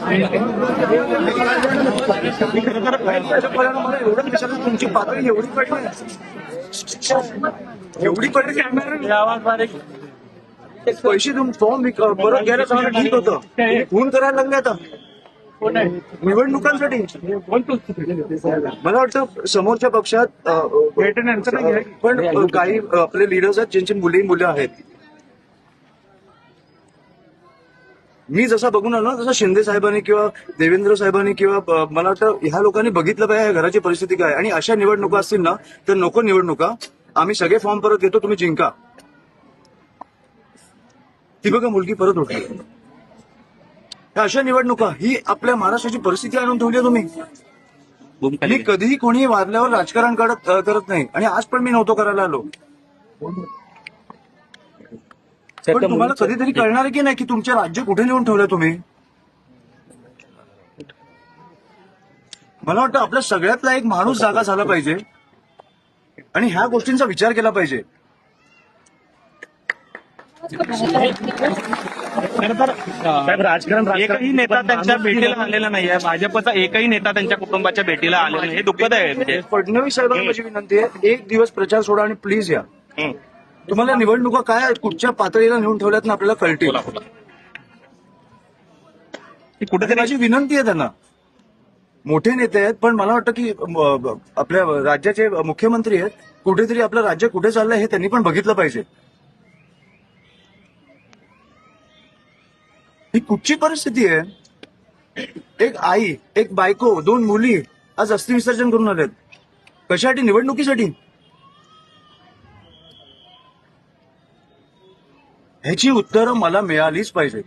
मला एवढं विचारलं, तुमची पातळी एवढी पडली की आवाज बारीक पैसे तुम्ही फॉर्म परत घ्यायला चांगलं ठीक होतं, फोन करायला लागले आता निवडणुकांसाठी. मला वाटतं समोरच्या पक्षात पण काही आपले लिडर्स आहेत ज्यांची मुलं आहेत. मी जसा बघून आलो ना, तसं शिंदे साहेबांनी किंवा देवेंद्र साहेबांनी किंवा मला वाटतं ह्या लोकांनी बघितलं पाहिजे घराची परिस्थिती काय. आणि अशा निवडणुका असतील ना तर नको निवडणुका, आम्ही सगळे फॉर्म परत घेतो, तुम्ही जिंका. ती बघा मुलगी परत उठली. अशा निवडणुका ही आपल्या महाराष्ट्राची परिस्थिती आणून ठेवली तुम्ही. मी कधीही कोणी वारल्यावर राजकारण करत नाही आणि आज पण मी नव्हतो करायला आलो. पण तुम्हाला कधीतरी कळणार आहे की नाही की तुमचे राज्य कुठे नेऊन ठेवलंय तुम्ही. मला वाटतं आपल्या सगळ्यातला एक माणूस जागा झाला पाहिजे आणि ह्या गोष्टींचा विचार केला पाहिजे. राजकारण एकही नेता त्यांच्या भेटीला आलेला नाहीये. भाजपचा एकही नेता त्यांच्या कुटुंबाच्या भेटीला आलेला नाही. हे दुःखद आहे. फडणवीस साहेबांना माझी विनंती आहे, एक दिवस प्रचार सोडा आणि प्लीज या. तुम्हाला निवडणुका काय कुठच्या पातळीला नेऊन ठेवल्यात ना आपल्याला कळतील. कुठेतरी माझी विनंती आहे त्यांना. मोठे नेते आहेत पण मला वाटतं की आपल्या राज्याचे मुख्यमंत्री आहेत, कुठेतरी आपलं राज्य कुठे चाललंय हे त्यांनी पण बघितलं पाहिजे. ही कुठची परिस्थिती आहे. एक आई, एक बायको, 2 मुली आज अस्थि विसर्जन करून आलेत. कशासाठी? निवडणुकीसाठी. ह्याची उत्तरं मला मिळालीच पाहिजे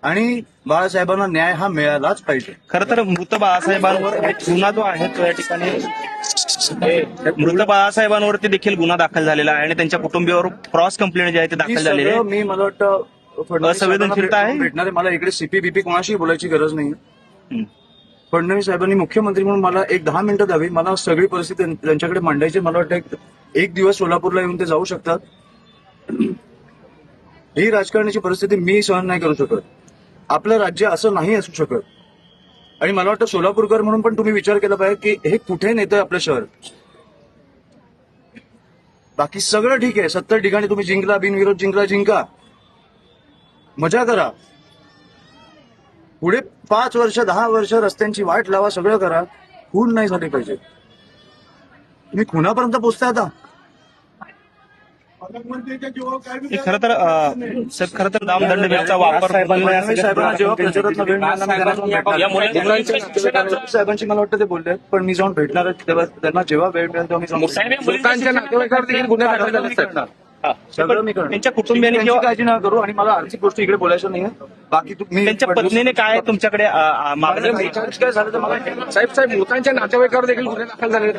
आणि बाळासाहेबांना न्याय हा मिळालाच पाहिजे. खरं तर मृत बाळासाहेबांवर गुन्हा जो आहे तो या ठिकाणी मृत बाळासाहेबांवरती देखील गुन्हा दाखल झालेला आहे आणि त्यांच्या कुटुंबियावर क्रॉस कंप्लेंट जे आहे ते दाखल झालेली आहे. मी मला वाटतं असंवेदनशीलता आहे भेटणारे. मला इकडे सीपी कोणाशी बोलायची गरज नाही. फडणवीस साहेबांनी मुख्यमंत्री म्हणून मला एक 10 मिनिटं द्यावी. मला सगळी परिस्थिती त्यांच्याकडे मांडायची. मला वाटतं एक दिवस सोलापूरला येऊन ते जाऊ शकतात. ही राजकारणाची परिस्थिती मी सहन नाही करू शकत. आपलं राज्य असं नाही असू शकत. आणि मला वाटतं सोलापूरकर म्हणून पण तुम्ही विचार केला पाहिजे की हे कुठे नेतंय आपलं शहर. बाकी सगळं ठीक आहे, 70 ठिकाणी तुम्ही जिंकला, बिनविरोध जिंका, मजा करा. पुढे 5 वर्ष 10 वर्ष रस्त्यांची वाट लावा, सगळं करा. खून नाही झाले पाहिजे. तुम्ही खुनापर्यंत पोहोचताय आता. खरं तर दामदंडाचा वापर साहेबांना जेव्हा प्रचारात वेळ साहेबांशी मला वाटतं ते बोलले, पण मी जाऊन भेटणार आहे तेव्हा त्यांना जेव्हा वेळ मिळेल तेव्हा मी सगळं मी करणार. त्यांच्या कुटुंबियांनी किंवा काळजी नका करू. आणि मला आर्थिक गोष्टी इकडे बोलायचं नाही. बाकी त्यांच्या पत्नीने काय तुमच्याकडे काय झालं तर मला साहेब मृतांच्या नातेवाईकावर देखील गुन्हे दाखल झाले.